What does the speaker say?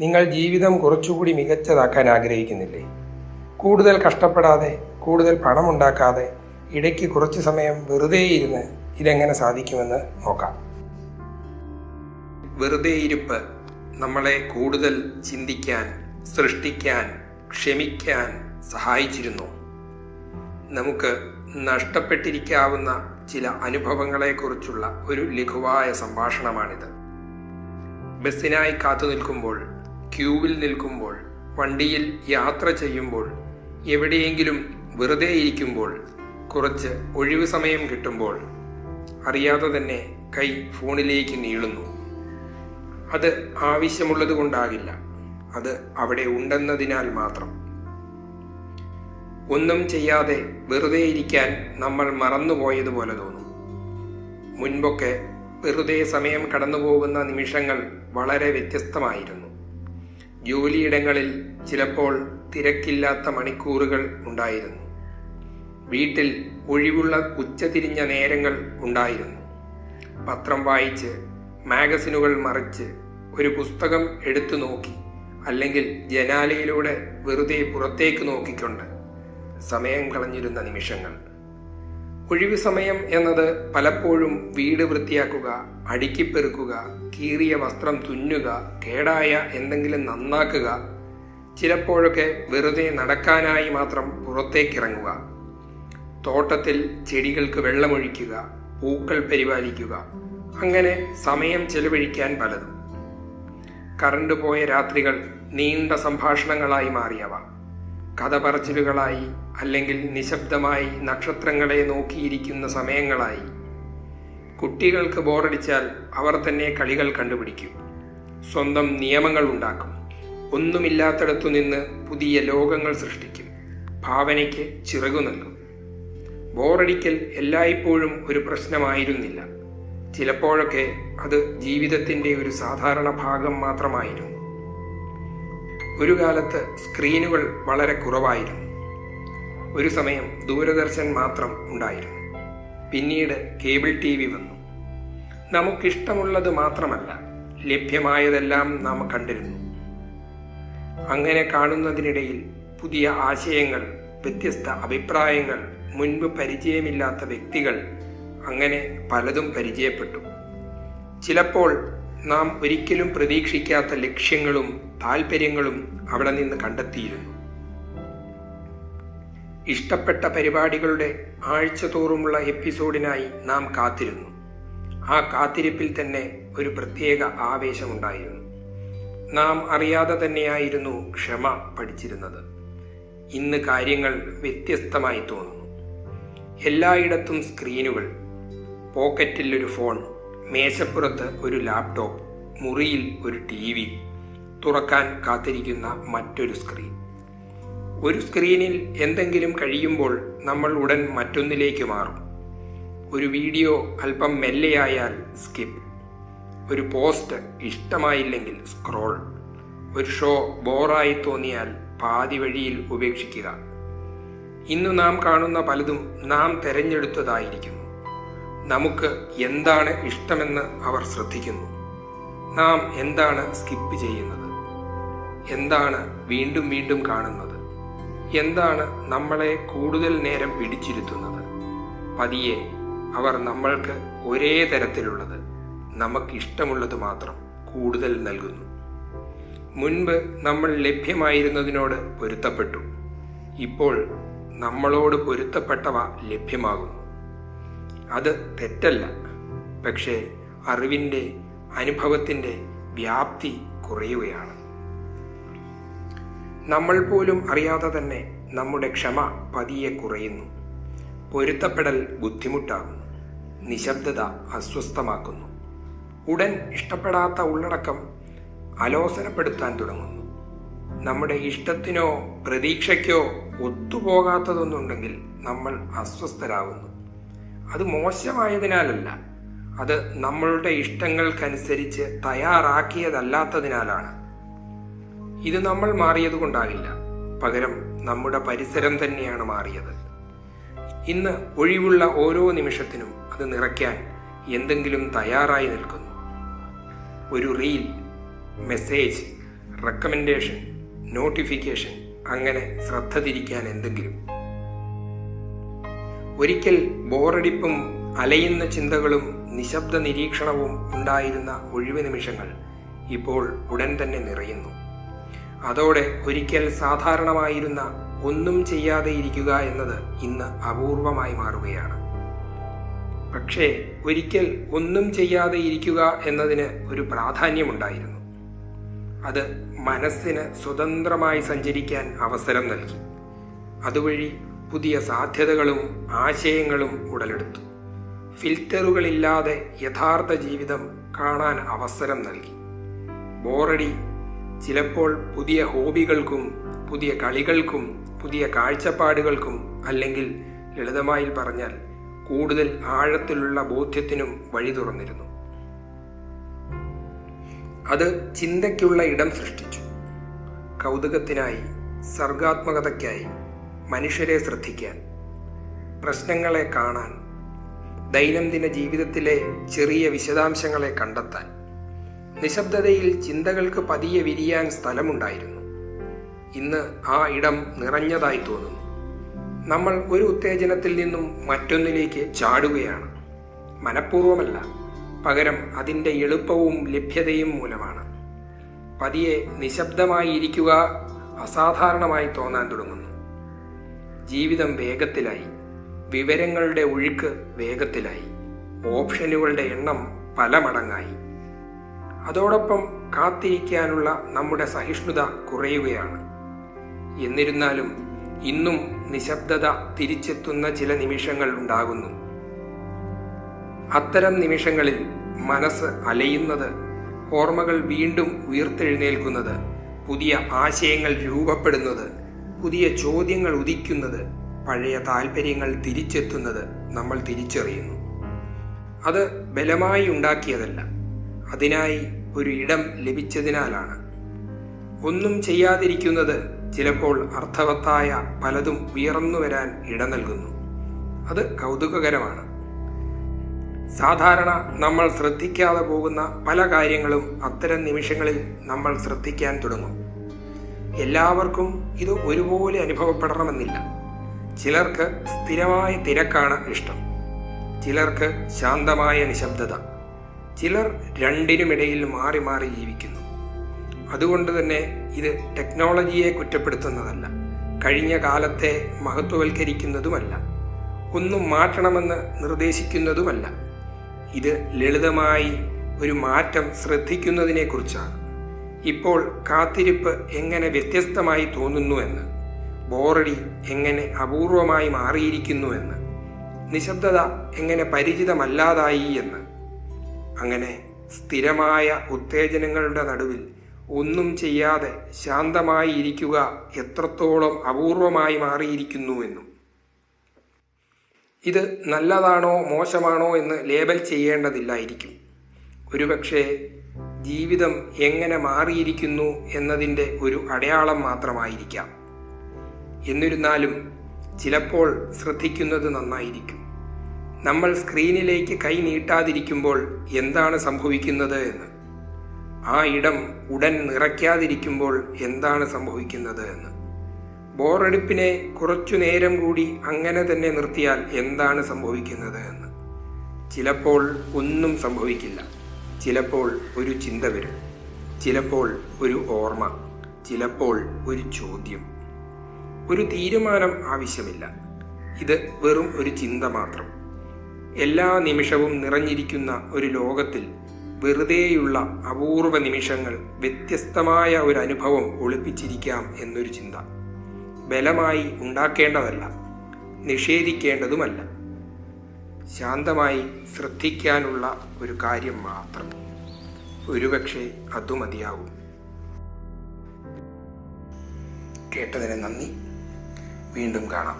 നിങ്ങൾ ജീവിതം കുറച്ചുകൂടി മികച്ചതാക്കാൻ ആഗ്രഹിക്കുന്നില്ലേ? കൂടുതൽ കഷ്ടപ്പെടാതെ, കൂടുതൽ പണമുണ്ടാക്കാതെ, ഇടയ്ക്ക് കുറച്ച് സമയം വെറുതെ ഇരുന്ന് ഇതെങ്ങനെ സാധിക്കുമെന്ന് നോക്കാം. വെറുതെ ഇരിപ്പ് നമ്മളെ കൂടുതൽ ചിന്തിക്കാൻ, സൃഷ്ടിക്കാൻ, ക്ഷമിക്കാൻ സഹായിച്ചിരുന്നു. നമുക്ക് നഷ്ടപ്പെട്ടിരിക്കാവുന്ന ചില അനുഭവങ്ങളെക്കുറിച്ചുള്ള ഒരു ലഘുവായ സംഭാഷണമാണിത്. ബസ്സിനായി കാത്തു നിൽക്കുമ്പോൾ, ക്യൂവിൽ നിൽക്കുമ്പോൾ, വണ്ടിയിൽ യാത്ര ചെയ്യുമ്പോൾ, എവിടെയെങ്കിലും വെറുതെ ഇരിക്കുമ്പോൾ, കുറച്ച് ഒഴിവു സമയം കിട്ടുമ്പോൾ അറിയാതെ തന്നെ കൈ ഫോണിലേക്ക് നീളുന്നു. അത് ആവശ്യമുള്ളത് കൊണ്ടാകില്ല, അത് അവിടെ ഉണ്ടെന്നതിനാൽ മാത്രം. ഒന്നും ചെയ്യാതെ വെറുതെ ഇരിക്കാൻ നമ്മൾ മറന്നുപോയതുപോലെ തോന്നും. മുൻപൊക്കെ വെറുതെ സമയം കടന്നുപോകുന്ന നിമിഷങ്ങൾ വളരെ വ്യത്യസ്തമായിരുന്നു. ജോലിയിടങ്ങളിൽ ചിലപ്പോൾ തിരക്കില്ലാത്ത മണിക്കൂറുകൾ ഉണ്ടായിരുന്നു. വീട്ടിൽ ഒഴിവുള്ള ഉച്ചതിരിഞ്ഞ നേരങ്ങൾ ഉണ്ടായിരുന്നു. പത്രം വായിച്ച്, മാഗസിനുകൾ മറിച്ച്, ഒരു പുസ്തകം എടുത്തു നോക്കി, അല്ലെങ്കിൽ ജനാലയിലൂടെ വെറുതെ പുറത്തേക്ക് നോക്കിക്കൊണ്ട് സമയം കളഞ്ഞിരുന്ന നിമിഷങ്ങൾ. ഒഴിവു സമയം എന്നത് പലപ്പോഴും വീട് വൃത്തിയാക്കുക, അടുക്കിപ്പെറുക്കുക, കീറിയ വസ്ത്രം തുന്നുക, കേടായ എന്തെങ്കിലും നന്നാക്കുക, ചിലപ്പോഴൊക്കെ വെറുതെ നടക്കാനായി മാത്രം പുറത്തേക്കിറങ്ങുക, തോട്ടത്തിൽ ചെടികൾക്ക് വെള്ളമൊഴിക്കുക, പൂക്കൾ പരിപാലിക്കുക, അങ്ങനെ സമയം ചെലവഴിക്കാൻ പലതും. കറണ്ട് പോയ രാത്രികൾ നീണ്ട സംഭാഷണങ്ങളായി മാറിയവ, കഥ പറച്ചിലുകളായി, അല്ലെങ്കിൽ നിശബ്ദമായി നക്ഷത്രങ്ങളെ നോക്കിയിരിക്കുന്ന സമയങ്ങളായി. കുട്ടികൾക്ക് ബോറടിച്ചാൽ അവർ തന്നെ കളികൾ കണ്ടുപിടിക്കും, സ്വന്തം നിയമങ്ങൾ ഉണ്ടാക്കും, ഒന്നുമില്ലാത്തിടത്തു നിന്ന് പുതിയ ലോകങ്ങൾ സൃഷ്ടിക്കും, ഭാവനയ്ക്ക് ചിറകു നൽകും. ബോറടിക്കൽ എല്ലായ്പ്പോഴും ഒരു പ്രശ്നമായിരുന്നില്ല. ചിലപ്പോഴൊക്കെ അത് ജീവിതത്തിൻ്റെ ഒരു സാധാരണ ഭാഗം മാത്രമായിരുന്നു. ഒരു കാലത്ത് സ്ക്രീനുകൾ വളരെ കുറവായിരുന്നു. ഒരു സമയം ദൂരദർശൻ മാത്രം ഉണ്ടായിരുന്നു. പിന്നീട് കേബിൾ TV വന്നു. നമുക്കിഷ്ടമുള്ളത് മാത്രമല്ല, ലഭ്യമായതെല്ലാം നാം കണ്ടിരുന്നു. അങ്ങനെ കാണുന്നതിനിടയിൽ പുതിയ ആശയങ്ങൾ, വ്യത്യസ്ത അഭിപ്രായങ്ങൾ, മുൻപ് പരിചയമില്ലാത്ത വ്യക്തികൾ, അങ്ങനെ പലതും പരിചയപ്പെട്ടു. ചിലപ്പോൾ നാം ഒരിക്കലും പ്രതീക്ഷിക്കാത്ത ലക്ഷ്യങ്ങളും താല്പര്യങ്ങളും അവിടെ നിന്ന് കണ്ടെത്തിയിരുന്നു. ഇഷ്ടപ്പെട്ട പരിപാടികളുടെ ആഴ്ചതോറുമുള്ള എപ്പിസോഡിനായി നാം കാത്തിരുന്നു. ആ കാത്തിരിപ്പിൽ തന്നെ ഒരു പ്രത്യേക ആവേശമുണ്ടായിരുന്നു. നാം അറിയാതെ തന്നെയായിരുന്നു ക്ഷമ പഠിച്ചിരുന്നത്. ഇന്ന് കാര്യങ്ങൾ വ്യത്യസ്തമായി തോന്നുന്നു. എല്ലായിടത്തും സ്ക്രീനുകൾ, പോക്കറ്റിൽ ഒരു ഫോൺ, മേശപ്പുറത്ത് ഒരു ലാപ്ടോപ്പ്, മുറിയിൽ ഒരു TV, തുറക്കാൻ കാത്തിരിക്കുന്ന മറ്റൊരു സ്ക്രീൻ. ഒരു സ്ക്രീനിൽ എന്തെങ്കിലും കഴിയുമ്പോൾ നമ്മൾ ഉടൻ മറ്റൊന്നിലേക്ക് മാറും. ഒരു വീഡിയോ അല്പം മെല്ലെയായാൽ സ്കിപ്പ്, ഒരു പോസ്റ്റ് ഇഷ്ടമായില്ലെങ്കിൽ സ്ക്രോൾ, ഒരു ഷോ ബോറായി തോന്നിയാൽ പാതി വഴിയിൽ ഉപേക്ഷിക്കുക. ഇന്ന് നാം കാണുന്ന പലതും നാം തെരഞ്ഞെടുത്തതായിരിക്കുന്നു. നമുക്ക് എന്താണ് ഇഷ്ടമെന്ന് അവർ ശ്രദ്ധിക്കുന്നു. നാം എന്താണ് സ്കിപ്പ് ചെയ്യുന്നത്? എന്താണ് വീണ്ടും വീണ്ടും കാണുന്നത്? എന്താണ് നമ്മളെ കൂടുതൽ നേരം പിടിച്ചിരുത്തുന്നത്? പതിയെ അവർ നമ്മൾക്ക് ഒരേ തരത്തിലുള്ളത്, നമുക്കിഷ്ടമുള്ളത് മാത്രം കൂടുതൽ നൽകുന്നു. മുൻപ് നമ്മൾ ലഭ്യമായിരുന്നതിനോട് പൊരുത്തപ്പെട്ടു. ഇപ്പോൾ നമ്മളോട് പൊരുത്തപ്പെട്ടവ ലഭ്യമാകുന്നു. അത് തെറ്റല്ല, പക്ഷേ അറിവിൻ്റെ, അനുഭവത്തിൻ്റെ വ്യാപ്തി കുറയുകയാണ്. നമ്മൾ പോലും അറിയാതെ തന്നെ നമ്മുടെ ക്ഷമ പതിയെ കുറയുന്നു. പൊരുത്തപ്പെടൽ ബുദ്ധിമുട്ടാകുന്നു. നിശബ്ദത അസ്വസ്ഥമാക്കുന്നു. ഉടൻ ഇഷ്ടപ്പെടാത്ത ഉള്ളടക്കം അലോസരപ്പെടുത്താൻ തുടങ്ങുന്നു. നമ്മുടെ ഇഷ്ടത്തിനോ പ്രതീക്ഷയ്ക്കോ ഒത്തുപോകാത്തതൊന്നുണ്ടെങ്കിൽ നമ്മൾ അസ്വസ്ഥരാകുന്നു. അത് മോശമായതിനാലല്ല, അത് നമ്മളുടെ ഇഷ്ടങ്ങൾക്കനുസരിച്ച് തയ്യാറാക്കിയതല്ലാത്തതിനാലാണ്. ഇത് നമ്മൾ മാറിയതുകൊണ്ടാകില്ല, പകരം നമ്മുടെ പരിസരം തന്നെയാണ് മാറിയത്. ഇന്ന് ഒഴിവുള്ള ഓരോ നിമിഷത്തിനും അത് നിറയ്ക്കാൻ എന്തെങ്കിലും തയ്യാറായി നിൽക്കുന്നു. ഒരു റീൽ, മെസ്സേജ്, റെക്കമെൻഡേഷൻ, നോട്ടിഫിക്കേഷൻ, അങ്ങനെ ശ്രദ്ധ തിരിക്കാൻ എന്തെങ്കിലും. ഒരിക്കൽ ബോറടിപ്പും അലയുന്ന ചിന്തകളും നിശബ്ദ നിരീക്ഷണവും ഉണ്ടായിരുന്ന ഒഴിവ് നിമിഷങ്ങൾ ഇപ്പോൾ ഉടൻ തന്നെ നിറയുന്നു. അതോടെ ഒരിക്കൽ സാധാരണമായിരുന്ന ഒന്നും ചെയ്യാതെ ഇരിക്കുക എന്നത് ഇന്ന് അപൂർവമായി മാറുകയാണ്. പക്ഷേ ഒരിക്കൽ ഒന്നും ചെയ്യാതെ ഇരിക്കുക എന്നതിന് ഒരു പ്രാധാന്യമുണ്ടായിരുന്നു. അത് മനസ്സിന് സ്വതന്ത്രമായി സഞ്ചരിക്കാൻ അവസരം നൽകി. അതുവഴി പുതിയ സാധ്യതകളും ആശയങ്ങളും ഉടലെടുത്തു. ഫിൽറ്ററുകളില്ലാതെ യഥാർത്ഥ ജീവിതം കാണാൻ അവസരം നൽകി. ബോറടി ചിലപ്പോൾ പുതിയ ഹോബികൾക്കും പുതിയ കളികൾക്കും പുതിയ കാഴ്ചപ്പാടുകൾക്കും, അല്ലെങ്കിൽ ലളിതമായി പറഞ്ഞാൽ കൂടുതൽ ആഴത്തിലുള്ള ബോധ്യത്തിനും വഴി തുറന്നിരുന്നു. അത് ചിന്തയ്ക്കുള്ള ഇടം സൃഷ്ടിച്ചു. കൗതുകത്തിനായി, സർഗാത്മകതയ്ക്കായി, മനുഷ്യരെ ശ്രദ്ധിക്കാൻ, പ്രശ്നങ്ങളെ കാണാൻ, ദൈനംദിന ജീവിതത്തിലെ ചെറിയ വിശദാംശങ്ങളെ കണ്ടെത്താൻ. നിശബ്ദതയിൽ ചിന്തകൾക്ക് പതിയെ വിരിയാൻ സ്ഥലമുണ്ടായിരുന്നു. ഇന്ന് ആ ഇടം നിറഞ്ഞതായി തോന്നുന്നു. നമ്മൾ ഒരു ഉത്തേജനത്തിൽ നിന്നും മറ്റൊന്നിലേക്ക് ചാടുകയാണ്. മനഃപൂർവ്വമല്ല, പകരം അതിൻ്റെ എളുപ്പവും ലഭ്യതയും മൂലമാണ്. പതിയെ നിശബ്ദമായി ഇരിക്കുക അസാധാരണമായി തോന്നാൻ തുടങ്ങുന്നു. ജീവിതം വേഗത്തിലായി, വിവരങ്ങളുടെ ഒഴുക്ക് വേഗത്തിലായി, ഓപ്ഷനുകളുടെ എണ്ണം പല മടങ്ങായി. അതോടൊപ്പം കാത്തിരിക്കാനുള്ള നമ്മുടെ സഹിഷ്ണുത കുറയുകയാണ്. എന്നിരുന്നാലും ഇന്നും നിശബ്ദത തിരിച്ചെത്തുന്ന ചില നിമിഷങ്ങൾ ഉണ്ടാകുന്നു. അത്തരം നിമിഷങ്ങളിൽ മനസ്സ് അലയുന്നത്, ഓർമ്മകൾ വീണ്ടും ഉയർത്തെഴുന്നേൽക്കുന്നത്, പുതിയ ആശയങ്ങൾ രൂപപ്പെടുന്നത്, പുതിയ ചോദ്യങ്ങൾ ഉദിക്കുന്നത്, പഴയ താല്പര്യങ്ങൾ തിരിച്ചെത്തുന്നത് നമ്മൾ തിരിച്ചറിയുന്നു. അത് ബലമായി ഉണ്ടാക്കിയതല്ല, അതിനായി ഒരു ഇടം ലഭിച്ചതിനാലാണ്. ഒന്നും ചെയ്യാതിരിക്കുന്നത് ചിലപ്പോൾ അർത്ഥവത്തായ പലതും ഉയർന്നു വരാൻ ഇട നൽകുന്നു. അത് കൗതുകകരമാണ്. സാധാരണ നമ്മൾ ശ്രദ്ധിക്കാതെ പോകുന്ന പല കാര്യങ്ങളും അത്തരം നിമിഷങ്ങളിൽ നമ്മൾ ശ്രദ്ധിക്കാൻ തുടങ്ങും. എല്ലാവർക്കും ഇത് ഒരുപോലെ അനുഭവപ്പെടണമെന്നില്ല. ചിലർക്ക് സ്ഥിരമായ തിരക്കാണ് ഇഷ്ടം, ചിലർക്ക് ശാന്തമായ നിശബ്ദത, ചിലർ രണ്ടിനുമിടയിൽ മാറി മാറി ജീവിക്കുന്നു. അതുകൊണ്ട് തന്നെ ഇത് ടെക്നോളജിയെ കുറ്റപ്പെടുത്തുന്നതല്ല, കഴിഞ്ഞ കാലത്തെ മഹത്വവൽക്കരിക്കുന്നതുമല്ല, ഒന്നും മാറ്റണമെന്ന് നിർദ്ദേശിക്കുന്നതുമല്ല. ഇത് ലളിതമായി ഒരു മാറ്റം ശ്രദ്ധിക്കുന്നതിനെക്കുറിച്ചാണ്. ഇപ്പോൾ കാത്തിരിപ്പ് എങ്ങനെ വ്യത്യസ്തമായി തോന്നുന്നുവെന്ന്, ബോറടി എങ്ങനെ അപൂർവമായി മാറിയിരിക്കുന്നുവെന്ന്, നിശബ്ദത എങ്ങനെ പരിചിതമല്ലാതായി എന്ന്. അങ്ങനെ സ്ഥിരമായ ഉത്തേജനങ്ങളുടെ നടുവിൽ ഒന്നും ചെയ്യാതെ ശാന്തമായി ഇരിക്കുക എത്രത്തോളം അപൂർവമായി മാറിയിരിക്കുന്നുവെന്നും. ഇത് നല്ലതാണോ മോശമാണോ എന്ന് ലേബൽ ചെയ്യേണ്ടതില്ലായിരിക്കും. ഒരുപക്ഷെ ജീവിതം എങ്ങനെ മാറിയിരിക്കുന്നു എന്നതിൻ്റെ ഒരു അടയാളം മാത്രമായിരിക്കാം. എന്നിരുന്നാലും ചിലപ്പോൾ ശ്രദ്ധിക്കുന്നത് നന്നായിരിക്കും. നമ്മൾ സ്ക്രീനിലേക്ക് കൈ നീട്ടാതിരിക്കുമ്പോൾ എന്താണ് സംഭവിക്കുന്നത് എന്ന്, ആ ഇടം ഉടൻ നിറയ്ക്കാതിരിക്കുമ്പോൾ എന്താണ് സംഭവിക്കുന്നത് എന്ന്, ബോറടിപ്പിനെ കുറച്ചു നേരം കൂടി അങ്ങനെ തന്നെ നിർത്തിയാൽ എന്താണ് സംഭവിക്കുന്നത് എന്ന്. ചിലപ്പോൾ ഒന്നും സംഭവിക്കില്ല, ചിലപ്പോൾ ഒരു ചിന്ത വരും, ചിലപ്പോൾ ഒരു ഓർമ്മ, ചിലപ്പോൾ ഒരു ചോദ്യം. ഒരു തീരുമാനം ആവശ്യമില്ല, ഇത് വെറും ഒരു ചിന്ത മാത്രം. എല്ലാ നിമിഷവും നിറഞ്ഞിരിക്കുന്ന ഒരു ലോകത്തിൽ വെറുതെയുള്ള അപൂർവ നിമിഷങ്ങൾ, വ്യത്യസ്തമായ ഒരു അനുഭവം ഒളിപ്പിച്ചിരിക്കാം എന്നൊരു ചിന്ത. ബലമായി ഉണ്ടാക്കേണ്ടതല്ല, നിഷേധിക്കേണ്ടതുമല്ല, ശാന്തമായി ശ്രദ്ധിക്കാനുള്ള ഒരു കാര്യം മാത്രം. ഒരുപക്ഷെ അതു മതിയാവും. കേട്ടതിന് നന്ദി. വീണ്ടും കാണാം.